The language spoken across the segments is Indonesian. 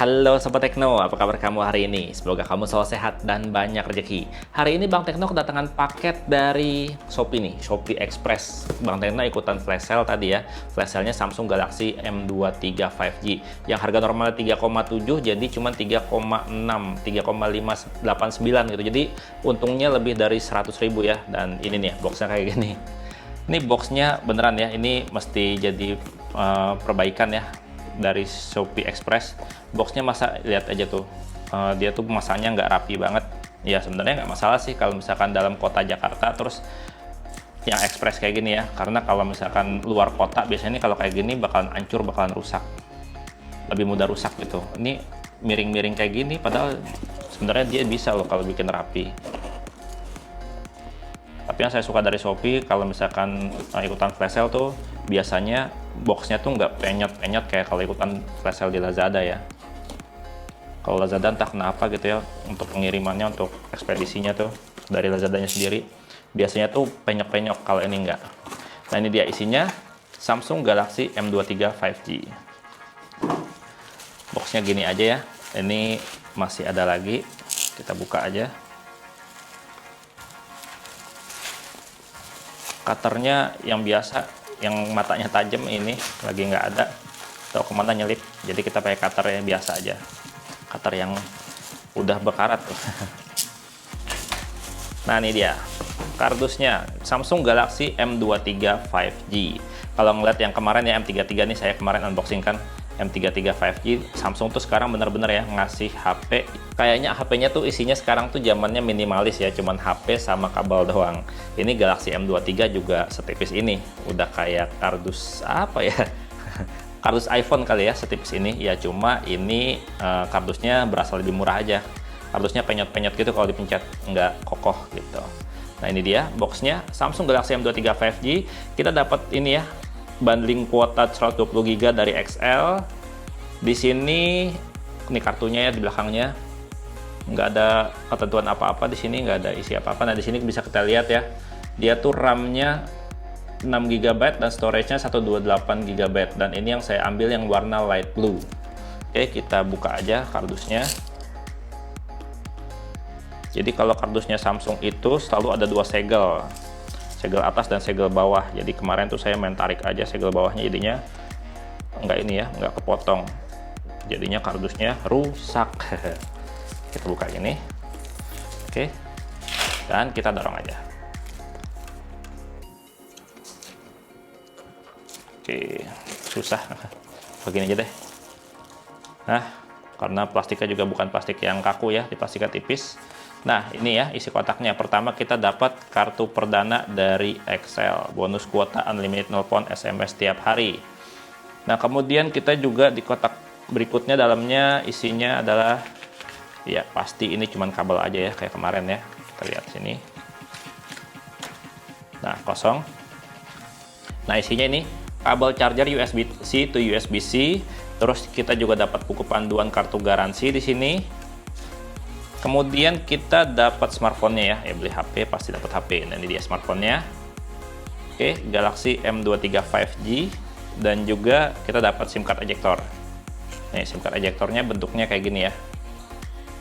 Halo Sobat Tekno, apa kabar kamu hari ini? Semoga kamu selalu sehat dan banyak rezeki. Hari ini Bang Tekno kedatangan paket dari Shopee nih, Shopee Express. Bang Tekno ikutan flash sale tadi ya. Flash sale-nya Samsung Galaxy M23 5G. Yang harga normalnya 3,7 jadi cuma 3,6, 3,589 gitu. Jadi untungnya lebih dari 100.000 ya. Dan ini nih boxnya kayak gini. Ini boxnya beneran ya, ini mesti jadi perbaikan ya dari Shopee Express. Boxnya masa lihat aja tuh, dia tuh masanya nggak rapi banget ya. Sebenarnya nggak masalah sih kalau misalkan dalam kota Jakarta terus yang Express kayak gini ya, karena kalau misalkan luar kota biasanya kalau kayak gini bakalan hancur, bakalan rusak, lebih mudah rusak gitu. Ini miring-miring kayak gini padahal sebenarnya dia bisa loh kalau bikin rapi. Tapi yang saya suka dari Shopee kalau misalkan ikutan flash sale tuh biasanya boxnya tuh nggak penyot-penyot kayak kalau ikutan flash sale di Lazada ya. Kalau Lazada entah kenapa gitu ya, untuk pengirimannya, untuk ekspedisinya tuh dari Lazadanya sendiri biasanya tuh penyok-penyok, kalau ini enggak. Nah ini dia isinya, Samsung Galaxy M23 5G. Boxnya gini aja ya, ini masih ada lagi, kita buka aja. Cutternya yang biasa, yang matanya tajam ini lagi nggak ada, tahu kemana nyelip, jadi kita pakai cutter yang biasa aja, cutter yang udah berkarat tuh. Nah ini dia kardusnya, Samsung Galaxy M23 5G. Kalau ngeliat yang kemarin ya M33 nih, saya kemarin unboxing kan M33 5G, Samsung tuh sekarang bener-bener ya ngasih HP, kayaknya HP-nya tuh isinya sekarang tuh zamannya minimalis ya, cuman HP sama kabel doang. Ini Galaxy M23 juga setipis ini, udah kayak kardus apa ya, kardus iPhone kali ya, setipis ini ya. Cuma ini kardusnya berasa lebih murah aja, kardusnya penyot-penyot gitu kalau dipencet, nggak kokoh gitu. Nah ini dia boxnya, Samsung Galaxy M23 5G. Kita dapat ini ya, bundling kuota 120 GB dari XL. Di sini ini kartunya ya, di belakangnya nggak ada ketentuan apa-apa, di sini nggak ada isi apa-apa. Nah di sini bisa kita lihat ya, dia tuh RAM-nya 6 GB dan storage-nya 128 GB, dan ini yang saya ambil yang warna light blue. Oke, kita buka aja kardusnya. Jadi kalau kardusnya Samsung itu selalu ada dua segel, segel atas dan segel bawah. Jadi kemarin tuh saya main tarik aja segel bawahnya, jadinya nggak ini ya, nggak kepotong, jadinya kardusnya rusak. Kita buka gini, oke, dan kita dorong aja. Oke, susah, begini aja deh. Nah, karena plastiknya juga bukan plastik yang kaku ya, di plastiknya tipis. Nah ini ya isi kotaknya. Pertama kita dapat kartu perdana dari XL, bonus kuota unlimited nelpon SMS tiap hari. Nah kemudian kita juga di kotak berikutnya, dalamnya isinya adalah ya pasti ini cuman kabel aja ya kayak kemarin ya. Kita lihat sini. Nah kosong. Nah isinya ini kabel charger USB-C to USB-C. Terus kita juga dapat buku panduan kartu garansi di sini. Kemudian kita dapat smartphone-nya ya, beli HP pasti dapat HP. Nah ini dia smartphone-nya. Oke, Galaxy M23 5G, dan juga kita dapat SIM card ejector. Nih SIM card ejectornya bentuknya kayak gini ya.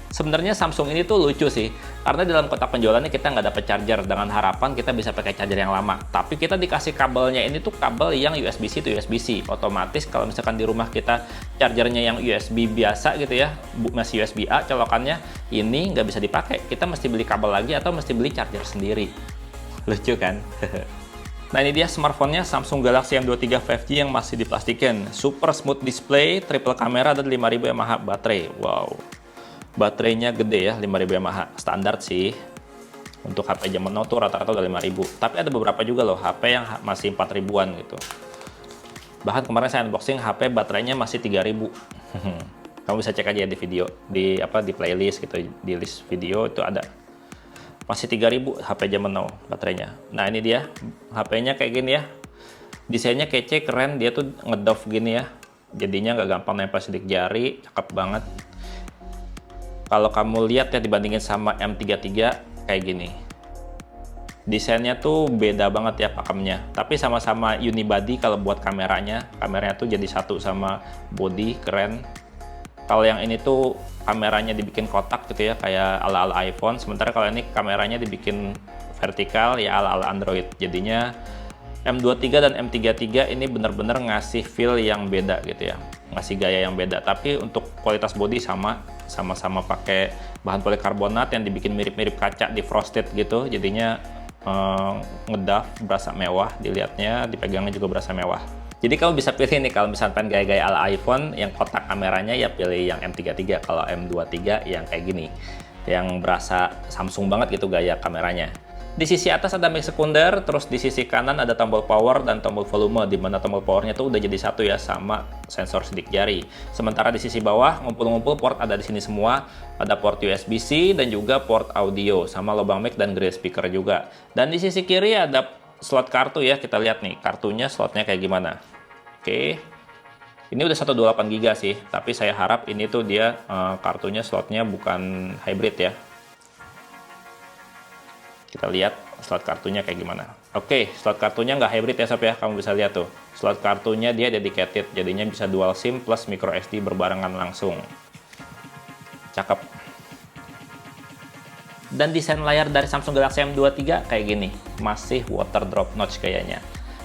Sebenarnya Samsung ini tuh lucu sih, karena dalam kotak penjualannya kita nggak dapat charger, dengan harapan kita bisa pakai charger yang lama. Tapi kita dikasih kabelnya ini tuh kabel yang USB-C to USB-C. Otomatis kalau misalkan di rumah kita chargernya yang USB biasa gitu ya, masih USB A colokannya, ini nggak bisa dipakai. Kita mesti beli kabel lagi atau mesti beli charger sendiri. Lucu kan? Nah ini dia smartphone-nya, Samsung Galaxy M23 5G yang masih diplastikin. Super smooth display, triple kamera, dan 5000 mAh baterai. Wow. Baterainya gede ya, 5000 mAh, standar sih. Untuk HP zaman now tuh rata-rata udah 5000. Tapi ada beberapa juga loh HP yang masih 4000-an gitu. Bahkan kemarin saya unboxing HP baterainya masih 3000. Kamu bisa cek aja di video, di playlist gitu, di list video itu ada. Masih 3000 HP zaman now baterainya. Nah ini dia HP-nya kayak gini ya. Desainnya kece, keren, dia tuh ngedove gini ya. Jadinya nggak gampang nempel sidik jari, cakep banget. Kalau kamu lihat ya dibandingin sama M33 kayak gini, desainnya tuh beda banget ya pakemnya. Tapi sama-sama unibody kalau buat kameranya tuh jadi satu sama body, keren. Kalau yang ini tuh kameranya dibikin kotak gitu ya, kayak ala-ala iPhone. Sementara kalau ini kameranya dibikin vertikal ya ala-ala Android. Jadinya M23 dan M33 ini bener-bener ngasih feel yang beda gitu ya, ngasih gaya yang beda. Tapi untuk kualitas body sama-sama pakai bahan polikarbonat yang dibikin mirip-mirip kaca di frosted gitu. Jadinya ngedaf, berasa mewah dilihatnya, dipegangnya juga berasa mewah. Jadi kamu bisa pilih nih, kalau misalnya pengen gaya-gaya ala iPhone yang kotak kameranya ya pilih yang M33. Kalau M23 yang kayak gini, yang berasa Samsung banget gitu gaya kameranya. Di sisi atas ada mic sekunder, terus di sisi kanan ada tombol power dan tombol volume, di mana tombol powernya tuh udah jadi satu ya sama sensor sidik jari. Sementara di sisi bawah ngumpul-ngumpul port ada di sini semua, ada port USB-C dan juga port audio sama lubang mic dan grill speaker juga. Dan di sisi kiri ada slot kartu ya, kita lihat nih kartunya slotnya kayak gimana. Oke, ini udah 128 GB sih, tapi saya harap ini tuh dia kartunya slotnya bukan hybrid ya. Kita lihat slot kartunya kayak gimana. Oke, slot kartunya nggak hybrid ya sob ya, kamu bisa lihat tuh. Slot kartunya dia dedicated, jadinya bisa dual SIM plus micro SD berbarengan langsung. Cakep. Dan desain layar dari Samsung Galaxy M23 kayak gini, masih water drop notch kayaknya.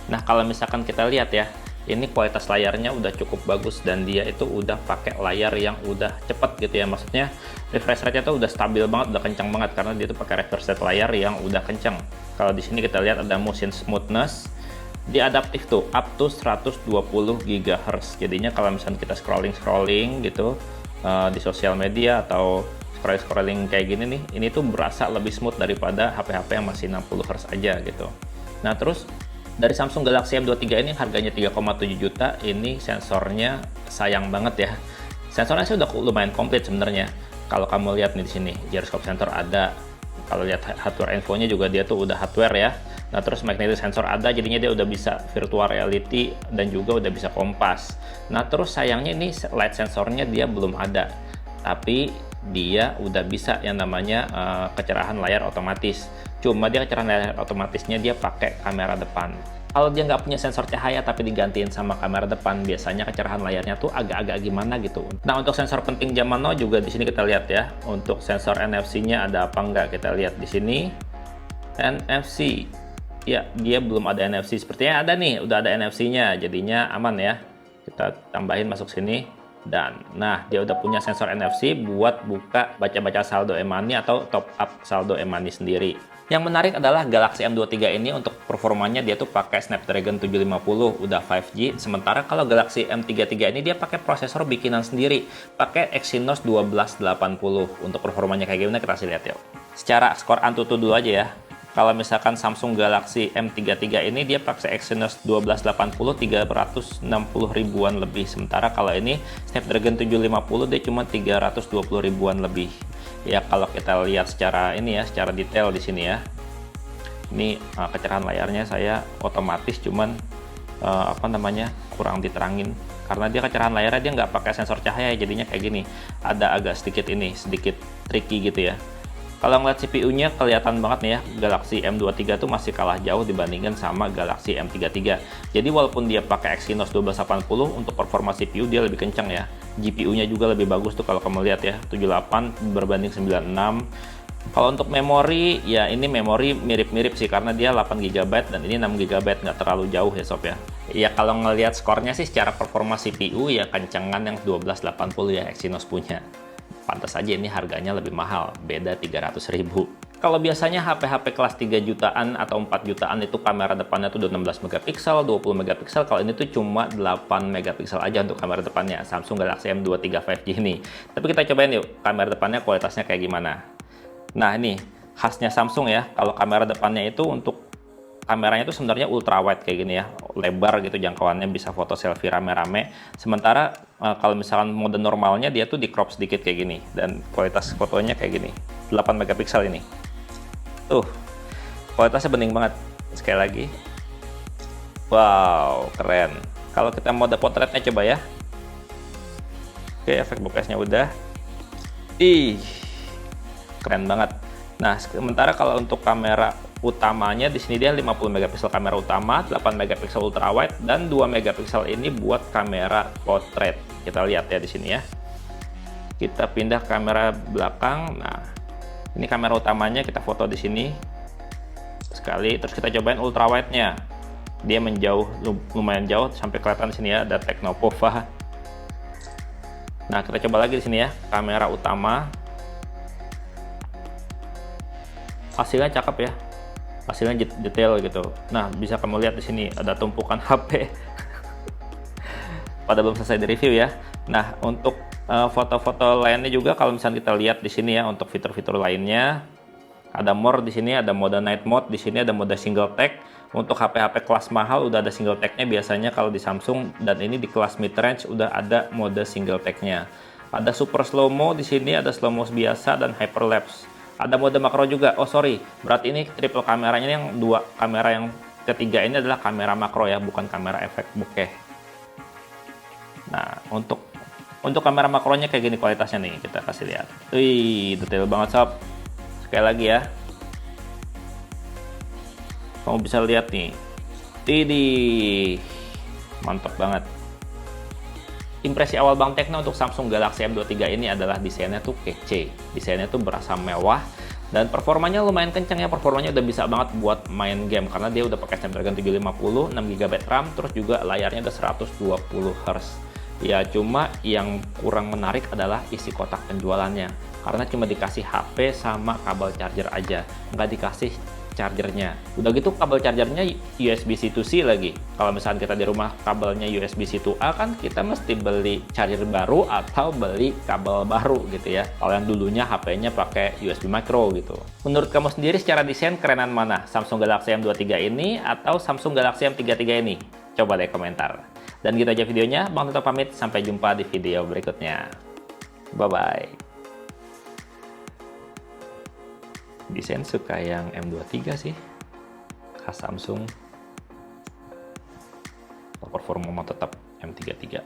Nah kalau misalkan kita lihat ya, ini kualitas layarnya udah cukup bagus dan dia itu udah pakai layar yang udah cepet gitu ya, maksudnya refresh rate-nya tuh udah stabil banget, udah kencang banget karena dia tuh pakai refresh rate layar yang udah kencang. Kalau di sini kita lihat ada motion smoothness, dia adaptif tuh up to 120 GHz. Jadinya kalau misalnya kita scrolling gitu di sosial media atau scrolling kayak gini nih, ini tuh berasa lebih smooth daripada HP-HP yang masih 60 Hz aja gitu. Nah terus dari Samsung Galaxy M23 ini harganya 3,7 juta, ini sensornya sayang banget ya. Sensornya sih udah lumayan komplit sebenarnya. Kalau kamu lihat nih di sini, gyroscope sensor ada. Kalau lihat hardware infonya juga dia tuh udah hardware ya. Nah terus magnetic sensor ada, jadinya dia udah bisa virtual reality dan juga udah bisa kompas. Nah terus sayangnya ini light sensornya dia belum ada, tapi dia udah bisa yang namanya kecerahan layar otomatis. Cuma dia kecerahan layar otomatisnya dia pakai kamera depan. Kalau dia nggak punya sensor cahaya tapi digantiin sama kamera depan, biasanya kecerahan layarnya tuh agak-agak gimana gitu. Nah untuk sensor penting zaman now juga di sini kita lihat ya. Untuk sensor NFC-nya ada apa nggak, kita lihat di sini. NFC, ya dia belum ada NFC. Sepertinya ada nih, udah ada NFC-nya, jadinya aman ya. Kita tambahin masuk sini. Dan nah dia udah punya sensor NFC buat buka baca-baca saldo e-money atau top up saldo e-money sendiri. Yang menarik adalah Galaxy M23 ini untuk performanya dia tuh pakai Snapdragon 750 udah 5G, sementara kalau Galaxy M33 ini dia pakai prosesor bikinan sendiri, pakai Exynos 1280. Untuk performanya kayak gimana kita lihat yuk. Secara skor Antutu dulu aja ya. Kalau misalkan Samsung Galaxy M33 ini dia pakai Exynos 1280 360 ribuan lebih, sementara kalau ini Snapdragon 750 dia cuma 320 ribuan lebih. Ya kalau kita lihat secara ini ya, secara detail di sini ya. Ini kecerahan layarnya saya otomatis cuman kurang diterangin karena dia kecerahan layarnya dia nggak pakai sensor cahaya, jadinya kayak gini. Ada agak sedikit tricky gitu ya. Kalau ngeliat CPU-nya kelihatan banget nih ya, Galaxy M23 tuh masih kalah jauh dibandingkan sama Galaxy M33. Jadi walaupun dia pakai Exynos 1280, untuk performa CPU dia lebih kencang ya. GPU-nya juga lebih bagus tuh kalau kamu lihat ya, 78 berbanding 96. Kalau untuk memori, ya ini memori mirip-mirip sih karena dia 8 GB dan ini 6 GB, nggak terlalu jauh ya sob ya. Ya kalau ngelihat skornya sih secara performa CPU ya kencengan yang 1280 ya Exynos punya. Pantas aja ini harganya lebih mahal, beda 300.000. Kalau biasanya HP-HP kelas 3 jutaan atau 4 jutaan itu kamera depannya tuh 16 megapiksel, 20 megapiksel. Kalau ini tuh cuma 8 megapiksel aja untuk kamera depannya Samsung Galaxy M23 5G ini. Tapi kita cobain yuk kamera depannya kualitasnya kayak gimana. Nah ini khasnya Samsung ya, kalau kamera depannya itu untuk kameranya itu sebenarnya ultra wide kayak gini ya, lebar gitu jangkauannya, bisa foto selfie rame-rame. Sementara kalau misalkan mode normalnya dia tuh di crop sedikit kayak gini dan kualitas fotonya kayak gini, 8 megapiksel ini. Tuh, kualitasnya bening banget. Sekali lagi. Wow, keren. Kalau kita mode potretnya coba ya. Oke, efek bokehnya udah. Ih, keren banget. Nah, sementara kalau untuk kamera utamanya di sini dia 50 megapiksel kamera utama, 8 megapiksel ultrawide dan 2 megapiksel ini buat kamera portrait. Kita lihat ya di sini ya. Kita pindah ke kamera belakang. Nah, ini kamera utamanya, kita foto di sini sekali. Terus kita cobain ultra wide-nya. Dia menjauh, lumayan jauh, sampai kelihatan di sini ya ada Teknopova. Nah, kita coba lagi di sini ya, kamera utama. Hasilnya cakep ya, hasilnya detail gitu. Nah, bisa kamu lihat di sini ada tumpukan HP. Pada belum selesai di review ya. Nah, untuk foto-foto lainnya juga, kalau misalnya kita lihat di sini ya, untuk fitur-fitur lainnya ada more di sini, ada mode night mode di sini, ada mode single tag. Untuk HP-HP kelas mahal udah ada single tag-nya biasanya kalau di Samsung, dan ini di kelas mid range udah ada mode single tag-nya. Ada super slow mo di sini, ada slow mo biasa dan hyperlapse. Ada mode makro juga. Oh sorry, berarti ini triple kameranya, yang dua kamera yang ketiga ini adalah kamera makro ya, bukan kamera efek bokeh. Nah, untuk kamera makronya kayak gini kualitasnya nih, kita kasih lihat. Wih, detail banget sob. Sekali lagi ya, kamu bisa lihat nih. Tidih, mantap banget. Impresi awal Bang Tekno untuk Samsung Galaxy M23 ini adalah desainnya tuh kece, desainnya tuh berasa mewah, dan performanya lumayan kencang ya. Performanya udah bisa banget buat main game karena dia udah pakai Snapdragon 750, 6GB RAM, terus juga layarnya udah 120Hz. Ya, cuma yang kurang menarik adalah isi kotak penjualannya, karena cuma dikasih HP sama kabel charger aja, nggak dikasih chargernya. Udah gitu kabel chargernya USB-C to C lagi. Kalau misalnya kita di rumah kabelnya USB-C to A, kan kita mesti beli charger baru atau beli kabel baru gitu ya. Kalau yang dulunya HP-nya pakai USB micro gitu. Menurut kamu sendiri secara desain kerenan mana? Samsung Galaxy M23 ini atau Samsung Galaxy M33 ini? Coba deh komentar. Dan gitu aja videonya, Bang Tekno pamit, sampai jumpa di video berikutnya. Bye-bye. Desain suka yang M23 sih, khas Samsung. Performa tetap M33.